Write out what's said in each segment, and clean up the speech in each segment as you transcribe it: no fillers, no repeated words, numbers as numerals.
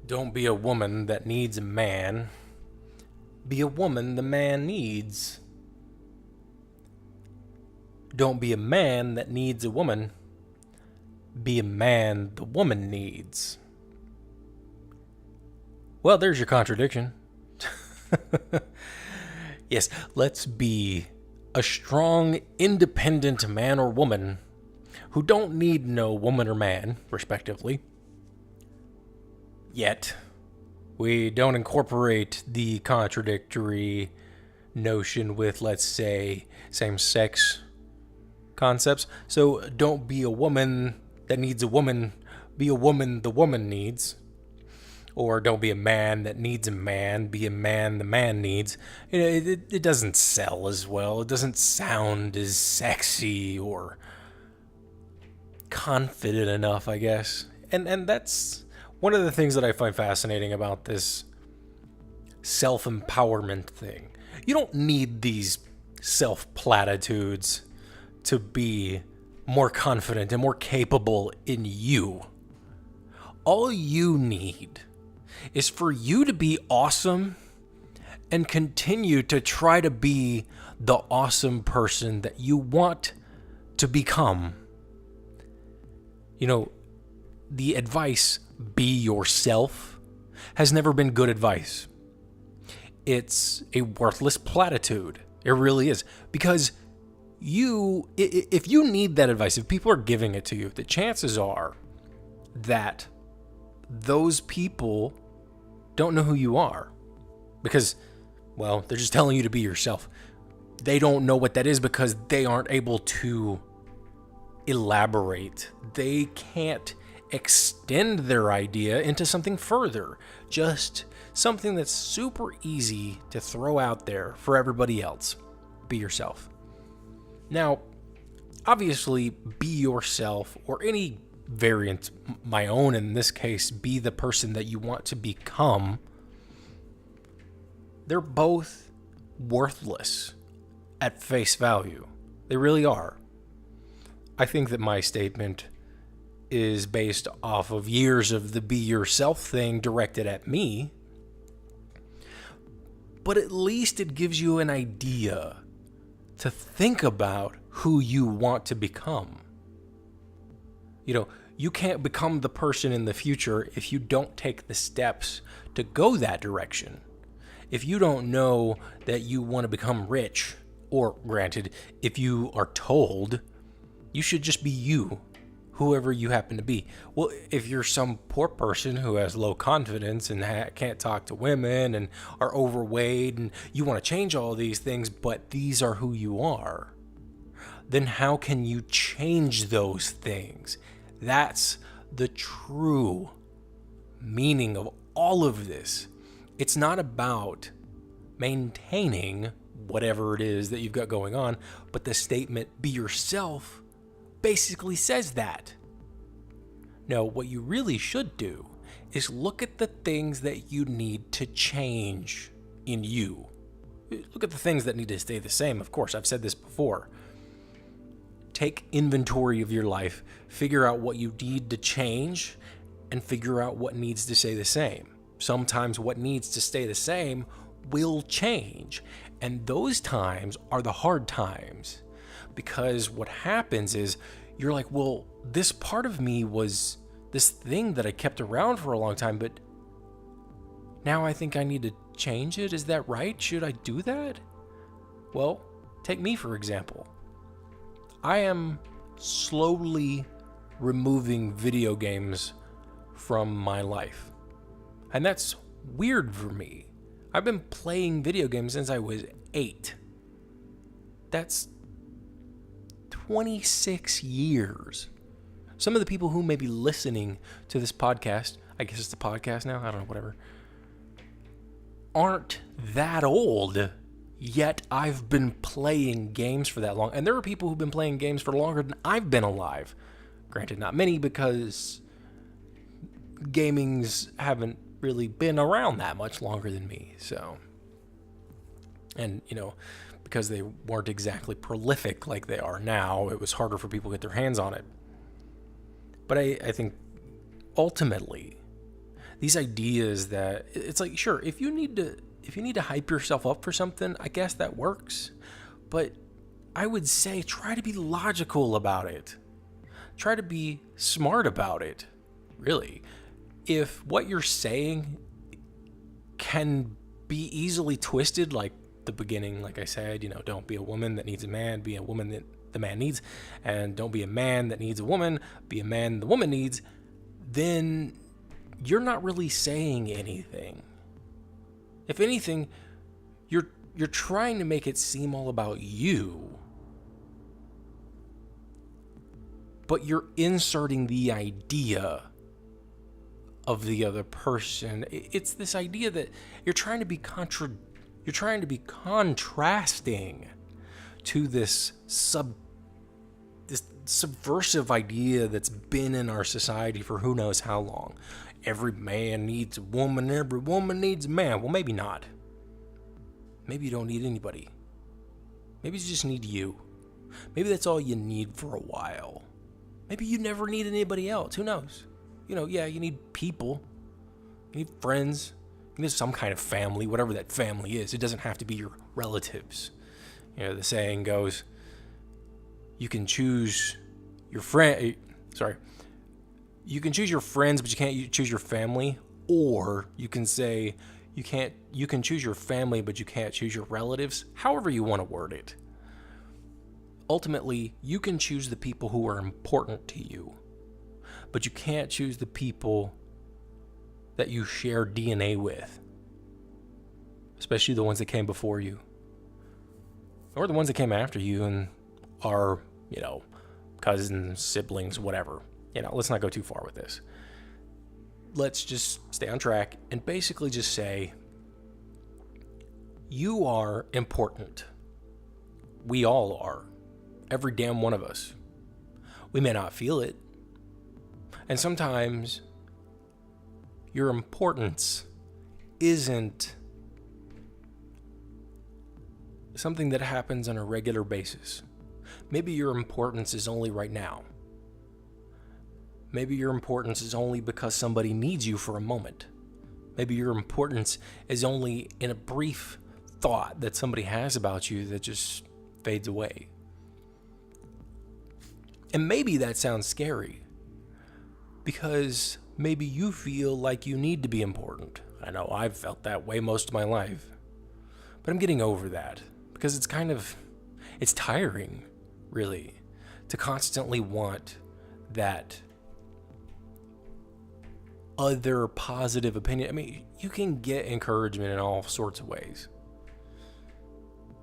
Don't be a woman that needs a man. Be a woman the man needs. Don't be a man that needs a woman. Be a man the woman needs. Well, there's your contradiction. Yes, let's be a strong, independent man or woman who don't need no woman or man, respectively. Yet, we don't incorporate the contradictory notion with, let's say, same-sex concepts. So don't be a woman that needs a woman, be a woman the woman needs. Or don't be a man that needs a man, be a man the man needs. It doesn't sell as well. It doesn't sound as sexy or confident enough, I guess. And that's one of the things that I find fascinating about this self-empowerment thing. You don't need these self-platitudes to be more confident and more capable in you. All you need is for you to be awesome and continue to try to be the awesome person that you want to become. You know, the advice, be yourself, has never been good advice. It's a worthless platitude. It really is. Because if you need that advice, if people are giving it to you, the chances are that those people don't know who you are. Because, well, they're just telling you to be yourself. They don't know what that is because they aren't able to elaborate. They can't extend their idea into something further. Just something that's super easy to throw out there for everybody else. Be yourself. Now, obviously, be yourself, or any variant, my own in this case, be the person that you want to become. They're both worthless at face value. They really are. I think that my statement is based off of years of the be yourself thing directed at me, but at least it gives you an idea to think about who you want to become. You know, you can't become the person in the future if you don't take the steps to go that direction. If you don't know that you want to become rich, or granted, if you are told, you should just be you, whoever you happen to be. Well, if you're some poor person who has low confidence and can't talk to women and are overweight and you want to change all these things, but these are who you are, then how can you change those things? That's the true meaning of all of this. It's not about maintaining whatever it is that you've got going on, but the statement, be yourself, basically says that. Now, what you really should do is look at the things that you need to change in you. Look at the things that need to stay the same. Of course, I've said this before. Take inventory of your life, figure out what you need to change, and figure out what needs to stay the same. Sometimes what needs to stay the same will change, and those times are the hard times, because what happens is you're like, well, this part of me was this thing that I kept around for a long time, but now I think I need to change it. Is that right? Should I do that? Well, take me for example. I am slowly removing video games from my life. And that's weird for me. I've been playing video games since I was 8. That's 26 years. Some of the people who may be listening to this podcast, I guess it's a podcast now, I don't know, whatever, aren't that old. Yet I've been playing games for that long. And there are people who've been playing games for longer than I've been alive. Granted, not many, because gamings haven't really been around that much longer than me. So, and, you know, because they weren't exactly prolific like they are now, it was harder for people to get their hands on it. But I think ultimately these ideas that it's like, sure, if you need to hype yourself up for something, I guess that works. But I would say try to be logical about it. Try to be smart about it. Really. If what you're saying can be easily twisted, like the beginning, like I said, don't be a woman that needs a man, be a woman that the man needs, and don't be a man that needs a woman, be a man the woman needs, then you're not really saying anything. If anything, you're trying to make it seem all about you, but you're inserting the idea of the other person. It's this idea that you're trying to be contrasting to this subversive idea that's been in our society for who knows how long. Every man needs a woman, every woman needs a man. Well, maybe not. Maybe you don't need anybody. Maybe you just need you. Maybe that's all you need for a while. Maybe you never need anybody else. Who knows? Yeah, you need people. You need friends. You need some kind of family, whatever that family is. It doesn't have to be your relatives. The saying goes, you can choose your friend. You can choose your friends, but you can't choose your family. Or you can say you can choose your family, but you can't choose your relatives. However you want to word it. Ultimately, you can choose the people who are important to you, but you can't choose the people that you share DNA with, especially the ones that came before you, or the ones that came after you and are, cousins, siblings, whatever. Let's not go too far with this. Let's just stay on track and basically just say, you are important. We all are. Every damn one of us. We may not feel it. And sometimes your importance isn't something that happens on a regular basis. Maybe your importance is only right now. Maybe your importance is only because somebody needs you for a moment. Maybe your importance is only in a brief thought that somebody has about you that just fades away. And maybe that sounds scary because maybe you feel like you need to be important. I know I've felt that way most of my life, but I'm getting over that because it's tiring, really, to constantly want that other positive opinion. I mean, you can get encouragement in all sorts of ways.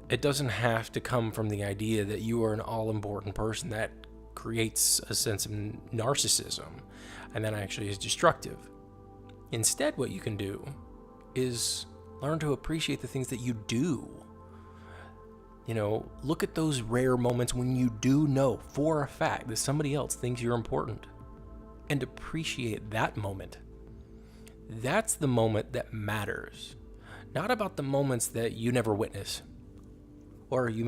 It doesn't have to come from the idea that you are an all-important person. That creates a sense of narcissism, and that actually is destructive. Instead, what you can do is learn to appreciate the things that you do. Look at those rare moments when you do know for a fact that somebody else thinks you're important, and appreciate that moment. That's the moment that matters. Not about the moments that you never witness or you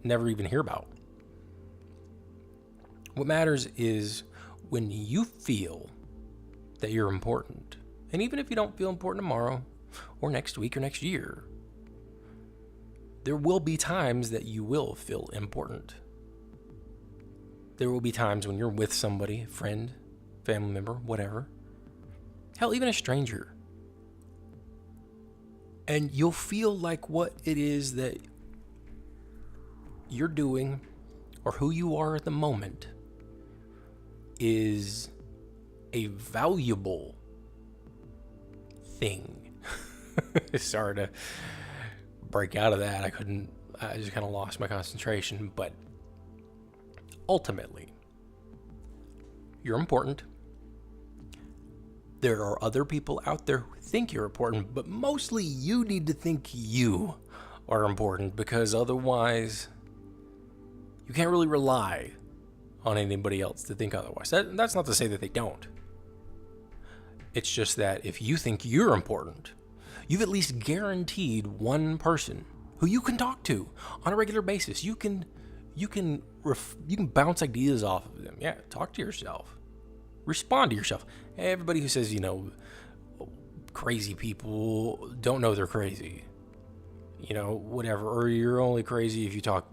never even hear about. What matters is when you feel that you're important. And even if you don't feel important tomorrow or next week or next year, there will be times that you will feel important. There will be times when you're with somebody, a friend, family member, whatever. Hell, even a stranger. And you'll feel like what it is that you're doing or who you are at the moment is a valuable thing. Sorry to break out of that. I just kind of lost my concentration. But ultimately, you're important. There are other people out there who think you're important, but mostly you need to think you are important, because otherwise you can't really rely on anybody else to think otherwise. That's not to say that they don't. It's just that if you think you're important, you've at least guaranteed one person who you can talk to on a regular basis. You can bounce ideas off of them. Yeah, talk to yourself. Respond to yourself. Everybody who says, crazy people don't know they're crazy. Whatever. Or you're only crazy if you talk.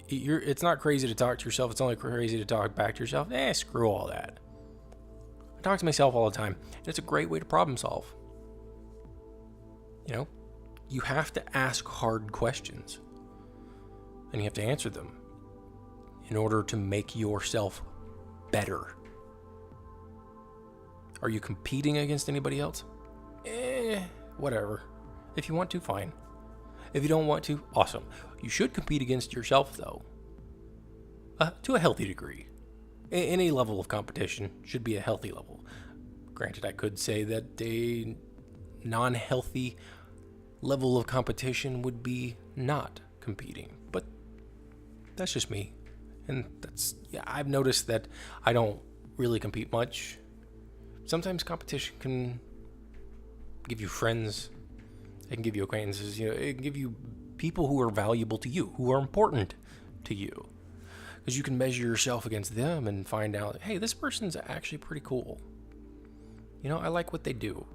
It's not crazy to talk to yourself. It's only crazy to talk back to yourself. Screw all that. I talk to myself all the time, and it's a great way to problem solve. You have to ask hard questions, and you have to answer them in order to make yourself better. Are you competing against anybody else? Whatever. If you want to, fine. If you don't want to, awesome. You should compete against yourself, though. To a healthy degree. Any level of competition should be a healthy level. Granted, I could say that a non-healthy level of competition would be not competing. But that's just me. And I've noticed that I don't really compete much. Sometimes competition can give you friends. It can give you acquaintances. It can give you people who are valuable to you, who are important to you. Because you can measure yourself against them and find out, hey, this person's actually pretty cool. I like what they do.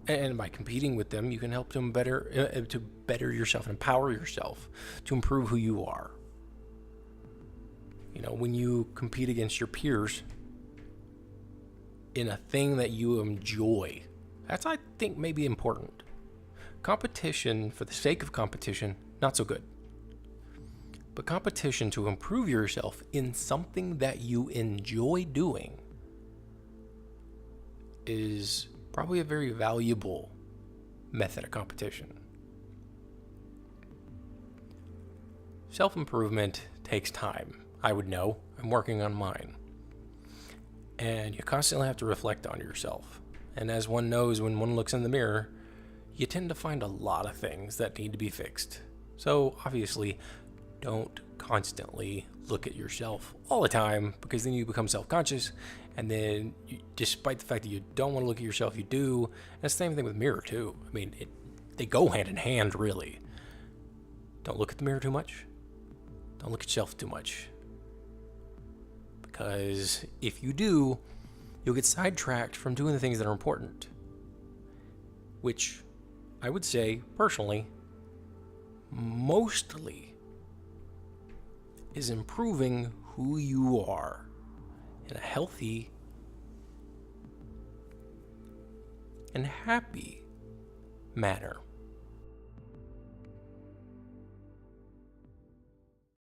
And by competing with them, you can help them to better yourself and empower yourself to improve who you are. When you compete against your peers in a thing that you enjoy, that's, I think, maybe important. Competition for the sake of competition, not so good. But competition to improve yourself in something that you enjoy doing is probably a very valuable method of competition. Self-improvement takes time. I would know. I'm working on mine. And you constantly have to reflect on yourself. And as one knows, when one looks in the mirror, you tend to find a lot of things that need to be fixed. So obviously, don't constantly look at yourself all the time, because then you become self-conscious, and then despite the fact that you don't want to look at yourself, you do. And it's the same thing with mirror too. I mean, they go hand in hand, really. Don't look at the mirror too much. Don't look at yourself too much. Because if you do, you'll get sidetracked from doing the things that are important. Which I would say, personally, mostly is improving who you are in a healthy and happy manner.